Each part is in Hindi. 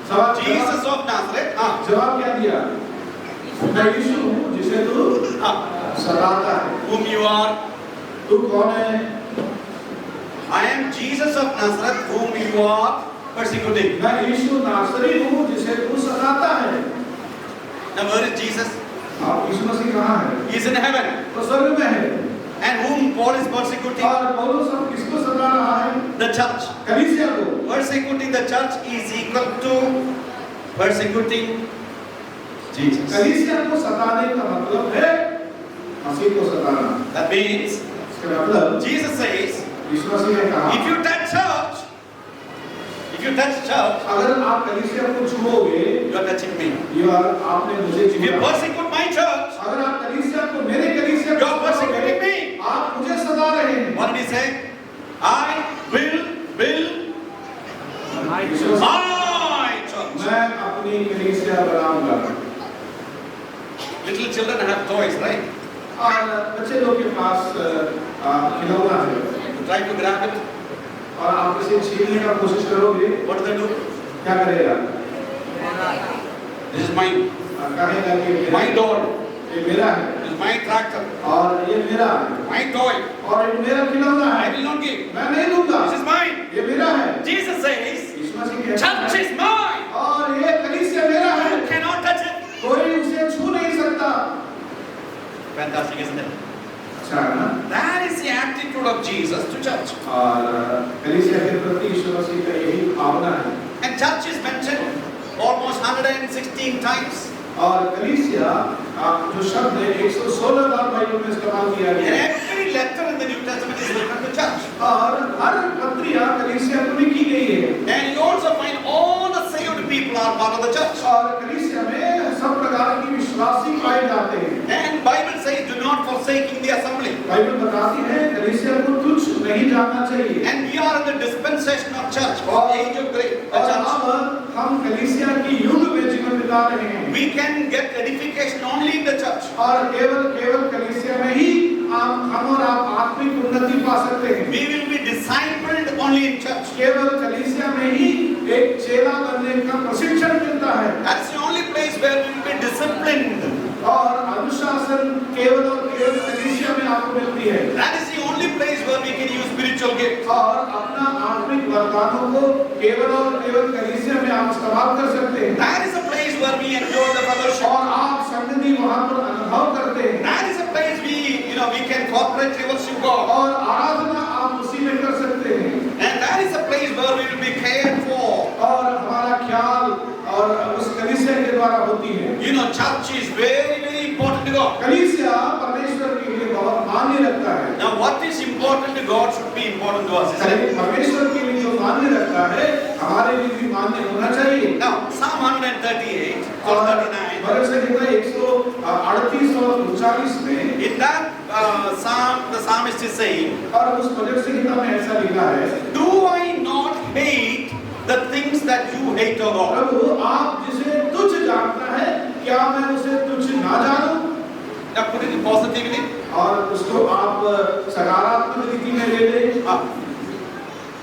Jesus of Nazareth. जवाब क्या दिया? मैं यीशु हूँ जिसे तू सताता है। Whom you are? तू कौन है? I am Jesus of Nazareth, whom you are persecuting. मैं यीशु नासरी हूँ जिसे तू सताता है। Now where is Jesus? आप यीशु मसीह कहाँ है? He is in heaven. तो स्वर्ग में है। And whom Paul is persecuting? और पौलुस अब किसको सता रहा है? The church. कलीसिया को। Persecuting the church is equal to persecuting Jesus. कलीसिया को सताने का मतलब है मसीह को सताना। That means इसका मतलब Jesus says, यीशु मसीह ने कहा, if you touch church, अगर आप कलीसिया को छुओगे, you are touching me. आपने मुझे If you छुआ। persecute my church, अगर आप कलीसिया को मेरे कलीसिया you are persecuting me. आप मुझे सता रहे हैं। What did he say? I will build my church. मैं अपनी कलीसिया बनाऊंगा। Little children have toys, right? और बच्चे लोग के पास खिलौना है। You try to grab it. और आप इसे छीनने का कोशिश करोगे, What do they do? क्या करेगा? This is mine. कहेगा कि My doll. ये मेरा है। This is my tractor. और ये मेरा है। My toy. और ये मेरा खिलौना है। I will not give. मैं नहीं दूंगा। This is mine. ये मेरा है। Jesus says, यीशु मसीह कहता है, church is mine. और ये कलीसिया मेरा है। You cannot touch it. कोई उसे छू नहीं सकता। Fantastic, isn't it? अच्छा है ना? That is the attitude of Jesus to church. और कलीसिया के प्रति यीशु मसीह का यही भावना है। And church is mentioned almost 116 times. और कलीसिया जो शब्द है 116 बार बाइबल में इस्तेमाल किया And गया है। every letter in the New Testament is written to church. और हर पत्रिया कलीसिया को लिखी गई है। And you also find all the saved people are part of the church. और कलीसिया में सब प्रकार की विश्वासी पाए जाते हैं। And Bible says, do not forsaking the assembly. Bible बताती है कलीसिया को तुच्छ नहीं जानना चाहिए। And we are in the dispensation of church, or age of grace. और अब हम कलीसिया की युग में जीवन बिता रहे हैं। We can get edification only in the church. और केवल कलीसिया में ही हम और आप आत्मिक उन्नति पा सकते हैं। We will be discipled only in church. केवल कलीसिया में ही एक चेला बनने का प्रशिक्षण मिलता है। That's the only place where we will be disciplined. और अनुशासन केवल कलीसिया में आपको मिलती है। That is the only place where we can use spiritual gifts. और अपना आत्मिक वरदानों को केवल कलीसिया में आप इस्तेमाल कर सकते हैं। That is a place where we enjoy the fellowship. और आप संगति वहाँ पर अनुभव करते हैं। That is a place we can corporate worship God. और आराधना आप उसी में कर सकते हैं। And that is a place where we will be cared for. और हमारा ख्याल और उस कलीसिया के द्वारा होती है। Church is very, very important to God. कलीसिया परमेश्वर के लिए बहुत मान्य रखता है। Now, what is important to God should be important to us. परमेश्वर के लिए जो मान्य रखता है, हमारे लिए भी मान्य होना चाहिए। Now, Psalm 138 or 39. भजन संहिता 138 और 39 में In that psalm, the psalmist is saying, और उस भजन संहिता में ऐसा लिखा है, do I not hate the things that you hate, O God? प्रभु आप जिसे तुच्छ जानता है, क्या मैं उसे तुच्छ ना जानूं? Now, put it positively. और उसको आप सकारात्मक रीति में ले लें।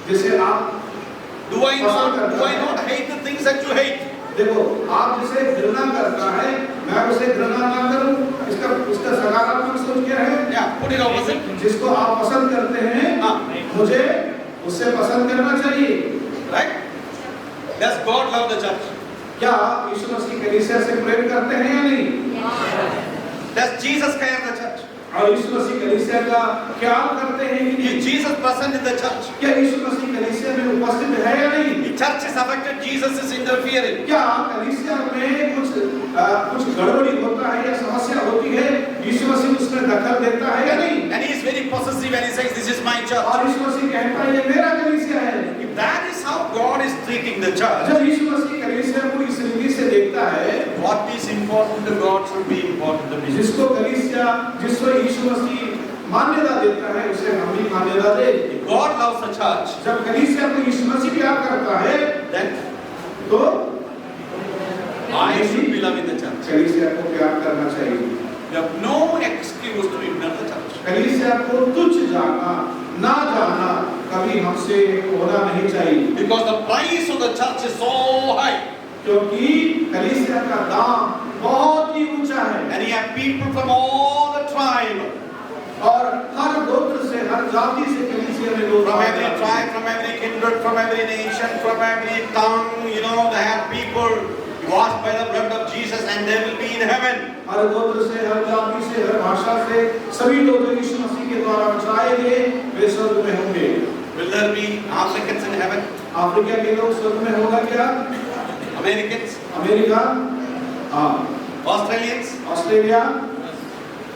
जिसे आप Do I not hate the things that you hate? देखो, आप जिसे घृणा करता है, मैं उसे घृणा ना करूं, इसका सकारात्मक सोच क्या है? Yeah, put it opposite. जिसको आप पसंद करते हैं, मुझे उससे पसंद करना चाहिए, right? Does God love the church? क्या यीशु मसीह कलीसिया से प्रेम करते हैं या नहीं? Does Jesus care the church? और यीशु मसीह कलीसिया का ख्याल करते हैं कि नहीं? Is Jesus present in the church? क्या यीशु मसीह कलीसिया में उपस्थित है या नहीं? The church is affected, Jesus is interfering. क्या कलीसिया में कुछ गड़बड़ी होता है या समस्या होती है, यीशु मसीह उसमें दखल देता है या नहीं? And he is very possessive when he says, this is my church. और यीशु मसीह कहता है ये मेरा कलीसिया है। If that is how God is treating the church, जब यीशु मसीह कलीसिया को इस रीति से देखता है, what is important to God should be important to me. जिसको यीशु मसीह मान्यता देता है, उसे हम भी मान्यता दे। If God loves the church, जब कलीसिया को यीशु मसीह प्यार करता है, then तो I should be loving the church. कलीसिया को प्यार करना चाहिए। You have no excuse to ignore the church. कलीसिया को तुच्छ जाना, ना जाना कभी हमसे होना नहीं चाहिए। Because the price of the church is so high. क्योंकि कलीसिया का दाम बहुत ही ऊंचा है। And you have people from all the tribe, और हर गोत्र से, हर जाति से कलीसिया में लोग from आते every हैं। tribe, from every kindred, from every nation, from every tongue, they have people washed by the blood of Jesus and they will be in heaven. हर गोत्र से, हर जाति से, हर भाषा से सभी लोग यीशु मसीह के द्वारा बचाए गए वे स्वर्ग में होंगे। Will there be Africans in heaven? Africa के लोग स्वर्ग में होगा क्या? Americans? अमेरिका, हाँ, Australians? Australia,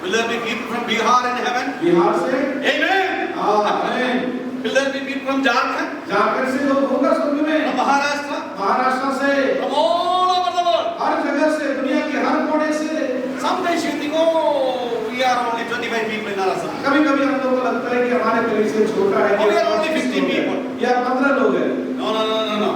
Will there be people from Bihar in heaven? Bihar से, Amen. आमीन। Will there be people from Jharkhand? Jharkhand से लोग होगा स्वर्ग में, From Maharashtra? महाराष्ट्र से, From all over the world. हर जगह से, दुनिया के हर कोने से। Sometimes you think, oh, we are only 25 people in our assembly. कभी-कभी हम लोगों को लगता है कि हमारे कलीसिया छोटा है, We are only 50 people. या 15 लोग हैं। No.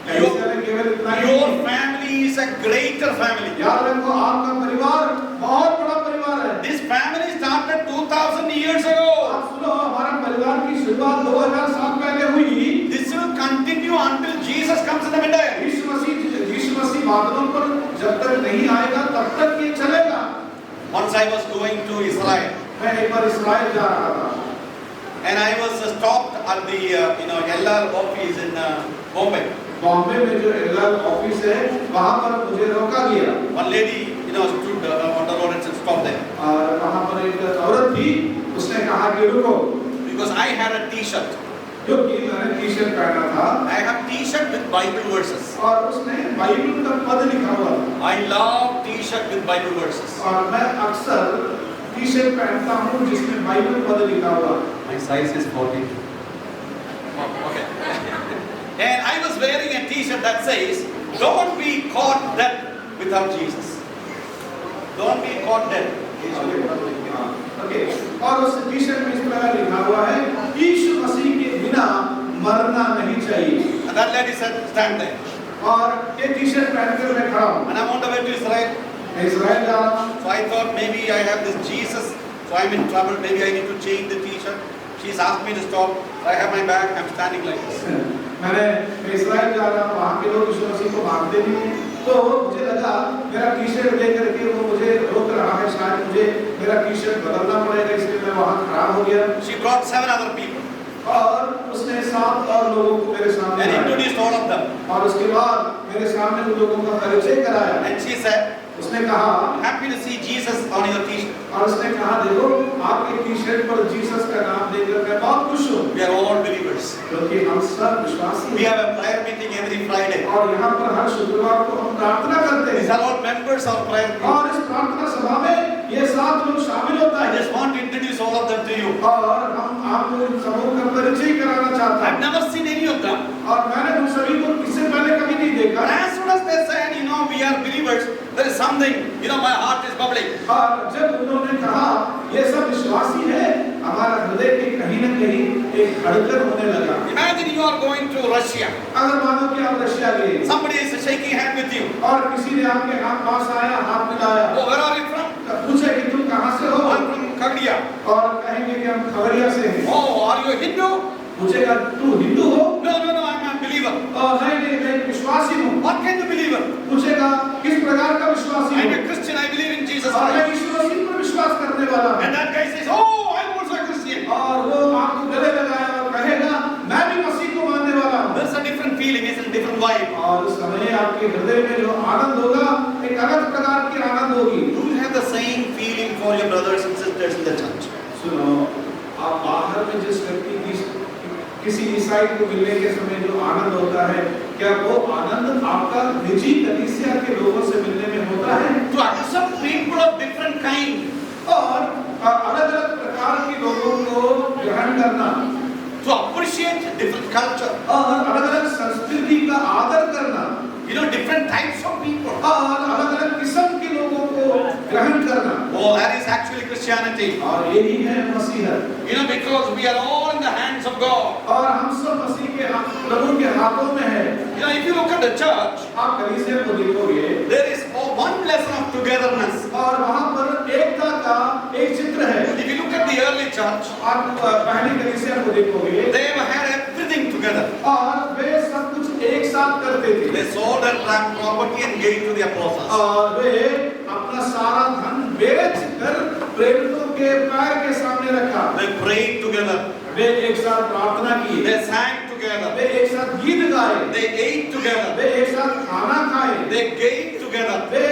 कलीसिया में केवल इतना ही Your नहीं। family is a greater family. याद रखो, आपका परिवार बहुत बड़ा परिवार है। This family started 2000 years ago. आप सुनो, हमारा परिवार की शुरुआत 2000 साल पहले हुई। This will continue until Jesus comes in the middle. यीशु मसीह बादलों पर जब तक नहीं आएगा तब तक ये चलेगा। Once I was going to Israel, मैं एक बार इस्राएल जा रहा था and I was stopped at the LR office in Bombay. Bombay में जो एलआर ऑफिस है वहां पर मुझे रोका गया। One lady, stood on the road and said, "Stop there," और वहां पर एक औरत थी, उसने कहा कि रुको, because I had a T-shirt. क्योंकि मैंने टी शर्ट पहना था I have T-shirt with Bible verses. और उसने बाइबल का पद लिखा हुआ था। I love T-shirt with Bible verses. और मैं अक्सर टी शर्ट पहनता हूँ जिसमें बाइबल पद लिखा हुआ। My size is 40. Okay. And I was wearing a T-shirt that says, "Don't be caught dead without Jesus. Don't be caught dead." Okay, और उस टी शर्ट में इस प्रकार लिखा हुआ है, यीशु मसीह के बिना मरना नहीं चाहिए। And that lady said, "Stand there." और ये टी शर्ट पहनकर मैं खड़ा हूँ। And I'm on the way to Israel. मैं इस्राएल जा रहा हूँ। So I thought maybe I have this Jesus, so I'm in trouble. Maybe I need to change the T-shirt. She's asked me to stop. I have my bag. I'm standing like this. मैं इस्राएल जा रहा हूँ, वहाँ के लोग यीशु मसीह को मानते नहीं हैं, तो मुझे लगा मेरा टी शर्ट देख करके वो मुझे रोक रहा है, शायद मुझे मेरा टी शर्ट बदलना पड़ेगा, इसलिए मैं वहाँ खड़ा हो गया। She brought 7 other people और उसने 7 और लोगों को मेरे सामने and लाया। introduced all of them. और उसके बाद मेरे सामने उन लोगों का परिचय कराया। And she said, उसने कहा, "Happy to see Jesus on your T-shirt." और उसने कहा, देखो आपके टी शर्ट पर जीसस का नाम देखकर मैं बहुत खुश हूँ, We are all believers. क्योंकि हम सब विश्वासी We हैं। have a prayer meeting every Friday. और यहाँ पर हर शुक्रवार को हम प्रार्थना करते These हैं are all members of prayer meeting. और इस प्रार्थना सभा में ये 7 लोग शामिल होता I है just want to introduce all of them to you. और हम आपको इन समूह का परिचय कराना चाहता I've हूँ। never seen any of them. और मैंने उन सभी को इससे पहले कभी नहीं देखा। But as soon as they said, we are believers, there is something, my heart is bubbling. और जब उन्होंने कहा ये सब विश्वासी है, हमारा हृदय के कहीं न कहीं एक धड़कन होने लगा। Imagine you are going to Russia. अगर मानो कि आप रशिया गए Somebody is shaking hand with you. और किसी ने आपके पास आया, हाथ मिलाया, Oh, where are you from? पूछे कि तुम कहाँ से हो I'm from Kagadiya. और कहेंगे कि हम खगड़िया से हैं। Oh, are you a Hindu? पूछेगा तू हिंदू हो? No, I'm a believer. नहीं, मैं एक विश्वासी हूँ। What kind of believer? पूछेगा किस प्रकार का विश्वासी I'm हूँ? a Christian, I believe in Jesus और मैं Christ. यीशु मसीह पर विश्वास करने वाला हूँ। And that guy says, oh, I'm also a Christian. और वो आपको गले लगाया और कहेगा मैं भी मसीह को मानने वाला हूँ। There's a different feeling, it's a different vibe. और उस समय आपके हृदय में जो आनंद होगा, एक अलग प्रकार की आनंद होगी। Do you have the same feeling for your brothers and sisters in the church? सुनो, आप बाहर में जिस व्यक्ति की किसी ईसाई को मिलने के समय जो आनंद होता है, क्या वो आनंद आपका निजी कलीसिया के लोगों से मिलने में होता है? To accept people of different kind. और अलग-अलग प्रकार के लोगों को ग्रहण करना, To appreciate different culture. और अलग-अलग संस्कृति का आदर करना, Different types of people. और अलग-अलग किस्म के लोगों को ग्रहण करना। Oh, that is actually Christianity. और यही है मसीहत। Because we are all in the hands of God. और हम सब मसीह के प्रभु के हाथों में है। If you look at the church, आप कलीसिया को देखोगे, there is one lesson of togetherness. और वहाँ पर एकता का एक चित्र है। If you look at the early church, आप पहली कलीसिया को देखोगे, they have had everything together. और वे सब कुछ एक साथ करते थे। They sold their property and gave to the apostles. और वे अपना सारा धन बेच कर प्रेरितों के पैर के सामने रखा। They prayed together. वे एक साथ प्रार्थना की। They sang together. वे एक साथ गीत गाए। They ate together. वे एक साथ खाना खाए। They gave together. वे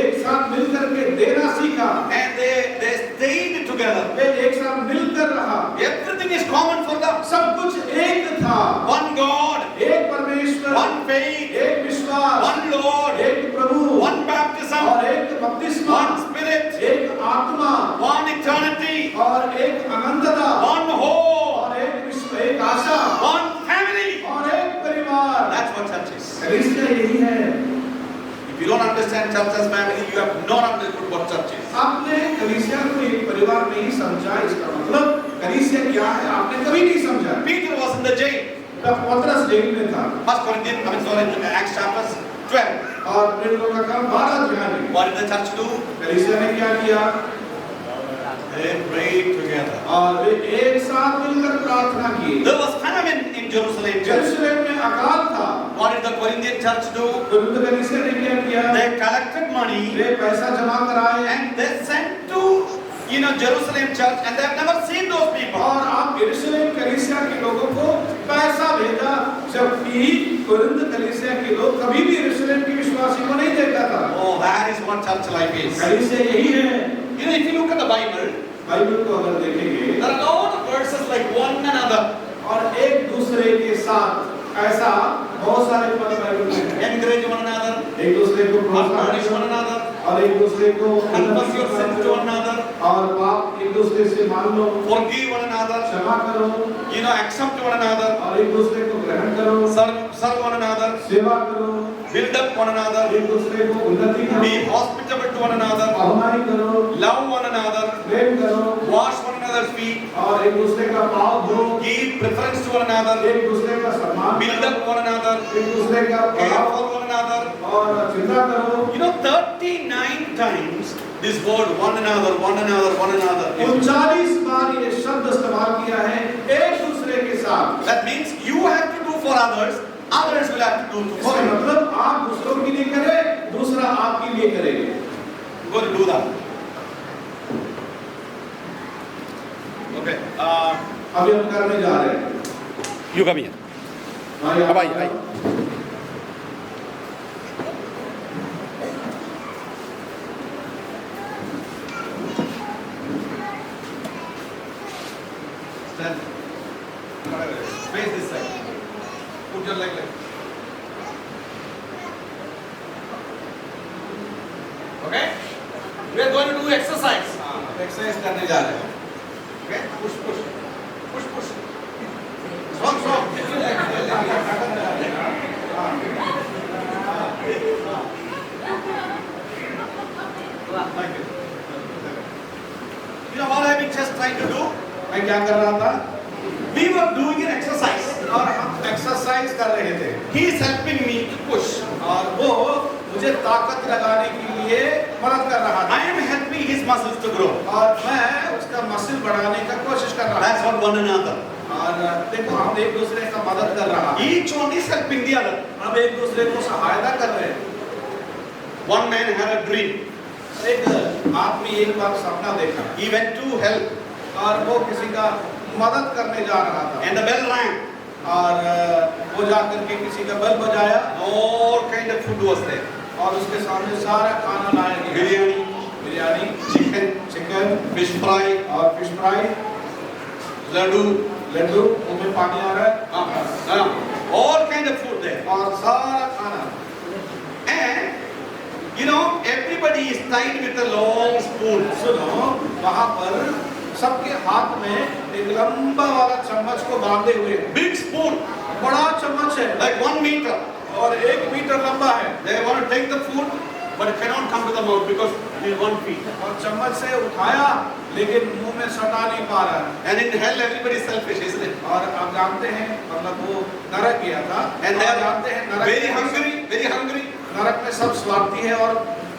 एक साथ मिलकर के देना सीखा। And they stayed together. वे एक साथ मिलकर रहा। Everything is common for them. सब कुछ एक था। One God. एक परमेश्वर। One faith. एक विश्वास। One Lord. एक प्रभु। One baptism. और एक बपतिस्मा। One Spirit. एक आत्मा। One eternity. और एक अनंतता। One hope. और एक विश्व, एक आशा। One family. और एक परिवार। That's what church is. कलीसिया यही है। If you don't understand church as family, you have not understood what church is. आपने कलीसिया को एक परिवार नहीं समझा, इसका मतलब कलीसिया क्या है आपने कभी नहीं समझा। Peter was in the jail. पतरस जेल में था। First Corinthians, Acts chapter 12. और प्रेरितों का काम 12 अध्याय में। What did the church do? कलीसिया ने क्या किया? They prayed together. और वे एक साथ मिलकर प्रार्थना की। There was famine in Jerusalem. यरूशलेम में अकाल था। What did the Corinthian church do? Corinth कलीसिया ने क्या किया? They collected money वे पैसा जमा कराए and they sent to Jerusalem church, and they have never seen those people. और आप यरूशलेम कलीसिया के लोगों को पैसा भेजा, जबकि कोरिन्थ कलीसिया के लोग कभी भी यरूशलेम के विश्वासी को नहीं देखा था। Oh, that is what church life is. कलीसिया यही है। If you look at the Bible, Bible को अगर देखेंगे, there are a lot of verses like one another. और एक दूसरे के साथ ऐसा बहुत सारे पद बाइबल में हैं। Encourage one another. एक दूसरे को प्रोत्साहन Admonish one करना another. और एक दूसरे को Confess your sins to one another. और पाप एक दूसरे से मान लो, Forgive one another. क्षमा करो, Accept one another. और एक दूसरे को ग्रहण करो, Serve one another. सेवा करो, Build up one another. एक दूसरे को उन्नति करो, Be hospitable to one another. अहुमाई करो, Love one another. प्रेम करो, Wash one another's feet. और एक दूसरे का पाँव धो, Give preference to one another. एक दूसरे का सम्मान Build up one another. एक दूसरे का Care बड़ाव for one another. और चिंता करो। 39 times this word one another, one another, one another. 39 बार ये शब्द इस्तेमाल किया है एक दूसरे के साथ। That means you have to do for others, others will have to do for इसका you. मतलब आप दूसरों के लिए करें, दूसरा आपके लिए करेगा। Go to do that. Okay. अभी हम करने जा रहे हैं। You come here. भाई Stand. Face this side. Put your leg like. Okay? We are going to do exercise. Exercise करने जा रहे हैं. Okay? Push. Strong. Thank you. You know what I have been just trying to do? मैं क्या कर रहा था? We were doing an exercise. और हम एक्सरसाइज कर रहे थे। He is helping me to push. और वो मुझे ताकत लगाने के लिए मदद कर रहा था। I am helping his muscles to grow. और मैं उसका मसल बढ़ाने का कोशिश कर रहा था। That's what one another. और देखो हम एक दूसरे का मदद कर रहा है। Each one is helping the other. हम एक दूसरे को सहायता कर रहे हैं। One man had a dream. एक आदमी एक बार सपना देखा। He went to help और वो किसी का मदद करने जा रहा था। and the bell rang. और वो जाकर के किसी का बेल बजाया। All kind of food was there. और उसके सामने सारा खाना लाया गया। बिरयानी, चिकन, fish fry, और फिश फ्राई, laddu, मुंह में पानी आ रहा है। all kind of food there. और सारा खाना। And everybody is tied with a long spoon. सुनो, वहाँ पर सबके हाथ में एक लंबा वाला चम्मच को बांधे हुए हैं। Big spoon, बड़ा चम्मच है, like 1 meter. और 1 मीटर लंबा है। They want to take the food, but it cannot come to the mouth because it is 1 feet. और चम्मच से उठाया, लेकिन मुंह में सटा नहीं पा रहा है। And in hell, everybody is selfish, isn't it? और आप जानते हैं, मतलब वो नरक गया था। And they आप are जानते हैं नरक very hungry. नरक में सब स्वार्थी है और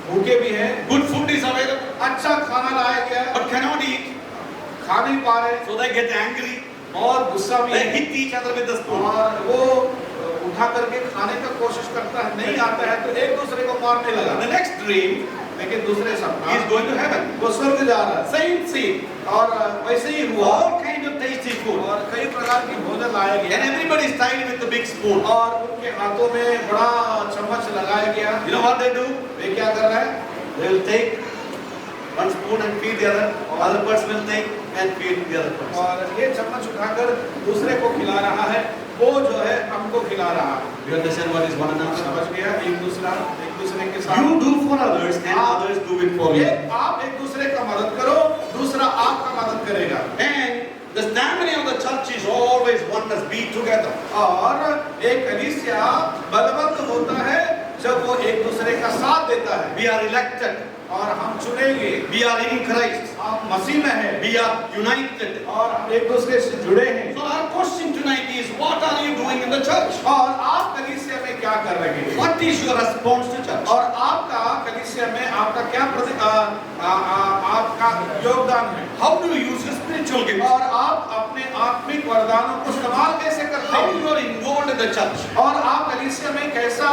भूखे भी हैं। Good food is available, अच्छा खाना लाया गया, but cannot eat. खा नहीं पा रहे, So they get angry. और गुस्सा भी They है। hit each other with the spoon. और वो उठा करके खाने का कोशिश करता है, नहीं आता है तो एक दूसरे को मारने लगा। The next dream, लेकिन दूसरे सपना he is going to heaven. वो स्वर्ग जा रहा है। Same scene. और वैसे ही हुआ, All kind of tasty food. और कई प्रकार की भोजन लाया And गया everybody is tied with the big spoon. और उनके हाथों में बड़ा चम्मच लगाया गया। You know what they do? वे क्या कर रहे हैं? They will take one spoon and feed the other. Other person will take and feed the other person. और ये चम्मच उठाकर दूसरे को खिला रहा है, वो जो है हमको खिला रहा है। You understand what is one another? समझ गया? एक दूसरे के साथ You do for others and others do it for you. आप एक दूसरे का मदद करो, दूसरा आपका मदद करेगा। And the stamina of the church is always oneness, be together. और एक कलीसिया बलवंत होता है जब वो एक दूसरे का साथ देता है। We are elected. और हम चुनेंगे, We are in Christ. आप मसीह में हैं We are united. और हम एक दूसरे से जुड़े हैं। So our question tonight is, what are you doing in the church? और आप कलीसिया में क्या कर रहे हैं? What is your response to church? और आपका कलीसिया में आपका क्या आपका योगदान है? How do you use your spiritual gifts? और आप अपने आत्मिक वरदानों को इस्तेमाल कैसे करते How हैं? you are involved in the church? और आप कलीसिया में कैसा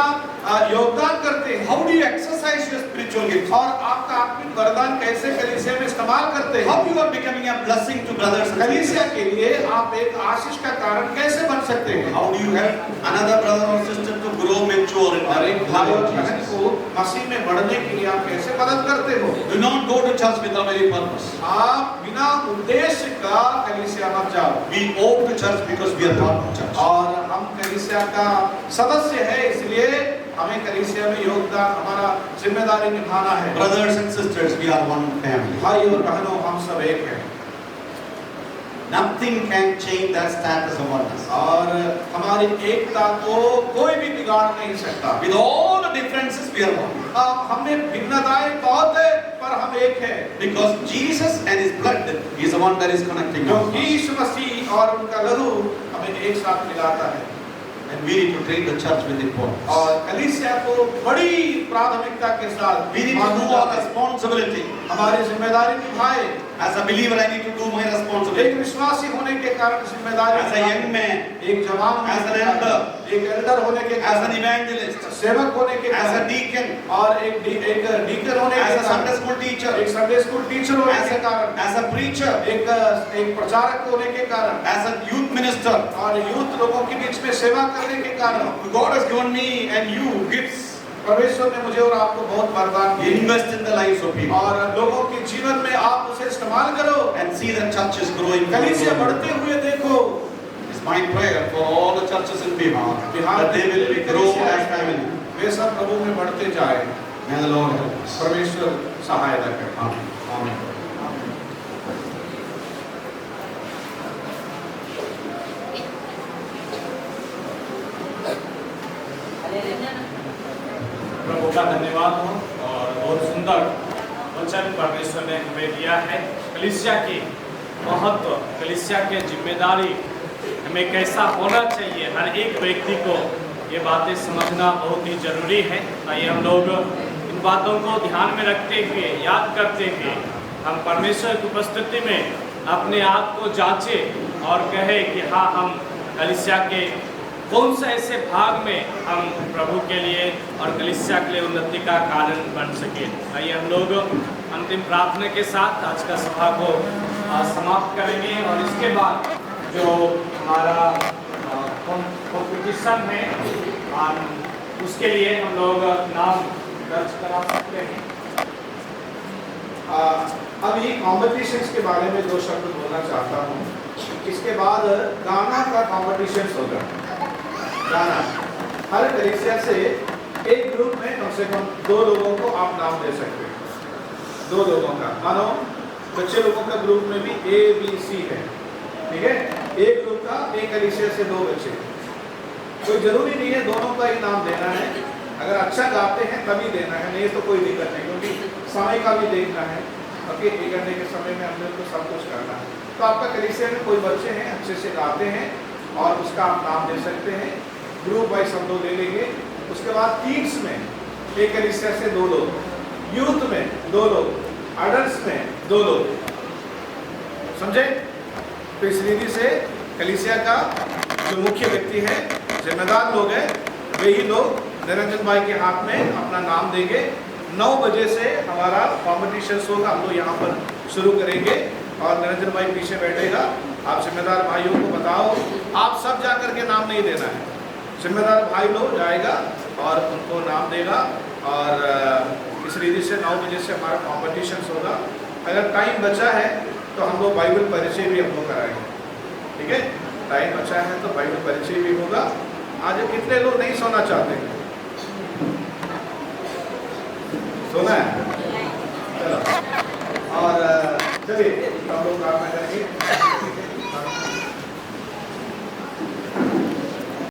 योगदान करते हैं? How do you exercise your spiritual gifts? और आपका आत्मिक वरदान कैसे कलीसिया में इस्तेमाल करते हैं? How you are becoming a blessing to brothers and कलीसिया sisters? के लिए आप एक आशीष का कारण कैसे बन सकते हैं? How do you help another brother or sister to grow mature in और the एक भाई और love of बहन Jesus? को मसीह में बढ़ने के लिए आप कैसे मदद करते हो? Do not go to church without any purpose. आप बिना उद्देश्य का कलीसिया मत जाओ। We owe to church because we are part of church. और हम कलीसिया का सदस्य है, इसलिए हमें कलीसिया में योगदान, हमारा जिम्मेदारी निभाना है। Brothers and sisters, we are one family. भाई और बहनों, हम सब एक हैं। Nothing can change that status of oneness. और हमारी एकता को कोई भी बिगाड़ नहीं सकता। With all the differences, we are one. हमें भिन्नताएं बहुत है, पर हम एक हैं। Because Jesus and His blood is the one that is connecting क्योंकि us. यीशु मसीह और उनका लहू हमें एक साथ मिलाता है। And we need to treat the church with importance. और कलीसिया को बड़ी प्राथमिकता के साथ We need to do our responsibility. हमारी जिम्मेदारी निभाए। As a believer, I need to do my responsibility. एक विश्वासी होने के कारण जिम्मेदारी, As a young man, एक जवान होने as an के कारण, elder, एक एल्डर होने के as कारण, an evangelist, सेवक होने के as a कारण, deacon, और एक डीकन होने as के a Sunday कारण, school teacher, एक संडे स्कूल टीचर होने as के कारण, a preacher, एक प्रचारक होने के कारण, as a youth minister. और यूथ लोगों के बीच में सेवा करने के कारण God has given me and you gifts. परमेश्वर ने मुझे और आपको बहुत वरदान दिए। Invest in the lives of people और लोगों के जीवन में आप उसे इस्तेमाल करो। and see the churches growing. कलीसिया बढ़ते हुए देखो। It's my prayer for all the churches in Bihar that they will grow as family. वे सब प्रभु में बढ़ते जाए। May the Lord help us. परमेश्वर सहायता करे। Amen. Amen. प्रभु का धन्यवाद हो और बहुत सुंदर वचन परमेश्वर ने हमें दिया है। कलीसिया की महत्व, कलीसिया की जिम्मेदारी हमें कैसा होना चाहिए, हर एक व्यक्ति को ये बातें समझना बहुत ही जरूरी है। आइए हम लोग इन बातों को ध्यान में रखते हुए, याद करते हुए हम परमेश्वर की उपस्थिति में अपने आप को जांचें और कहें कि हाँ, हम कलीसिया के कौन सा ऐसे भाग में हम प्रभु के लिए और कलीसिया के लिए उन्नति का कारण बन सके। आइए हम लोग अंतिम प्रार्थना के साथ आज का सभा को समाप्त करेंगे और इसके बाद जो हमारा कॉम्पिटिशन है उसके लिए हम लोग नाम दर्ज करा सकते हैं। अभी कॉम्पिटिशन्स के बारे में दो शब्द बोलना चाहता हूँ। इसके बाद गाना का कॉम्पिटिशन होगा। गाना, हर कलीसिया से एक ग्रुप में कम से कम 2 लोगों को आप नाम दे सकते हैं। 2 लोगों का, मानो बच्चे लोगों का ग्रुप में भी A, B, C है, ठीक है। एक ग्रुप का एक कलीसिया से 2 बच्चे, कोई जरूरी नहीं है दोनों का ही नाम देना है। अगर अच्छा गाते हैं तभी देना है, नहीं तो कोई दिक्कत नहीं, क्योंकि समय का भी देखना है। बाकी 1 घंटे के समय में हमने तो सब कुछ करना है। तो आपका कलीसिया में कोई बच्चे हैं अच्छे से गाते हैं और उसका आप नाम दे सकते हैं। ग्रुप वाइज हम लोग ले लेंगे। उसके बाद टीम्स में एक कलीसिया से 2 लोग, यूथ में 2 लोग, अडल्ट्स में 2 लोग, समझे। तो इस रीति से कलीसिया का जो मुख्य व्यक्ति है, जिम्मेदार लोग हैं, वे ही लोग निरंजन भाई के हाथ में अपना नाम देंगे। 9 बजे से हमारा कॉम्पिटिशन होगा, हम लोग यहाँ पर शुरू करेंगे और निरंजन भाई पीछे बैठेगा। आप जिम्मेदार भाइयों को बताओ, आप सब जा करके नाम नहीं देना है, जिम्मेदार भाई लोग जाएगा और उनको नाम देगा। और इस रीति से 9 बजे से हमारा कॉम्पिटिशन होगा। अगर टाइम बचा है तो हम लोग बाइबल परिचय भी हम लोग कराएंगे, ठीक है। टाइम बचा है तो बाइबल परिचय भी होगा। आज कितने लोग नहीं सोना चाहते? सोना है, चलो। और चलिए हम लोग प्रार्थना करेंगे।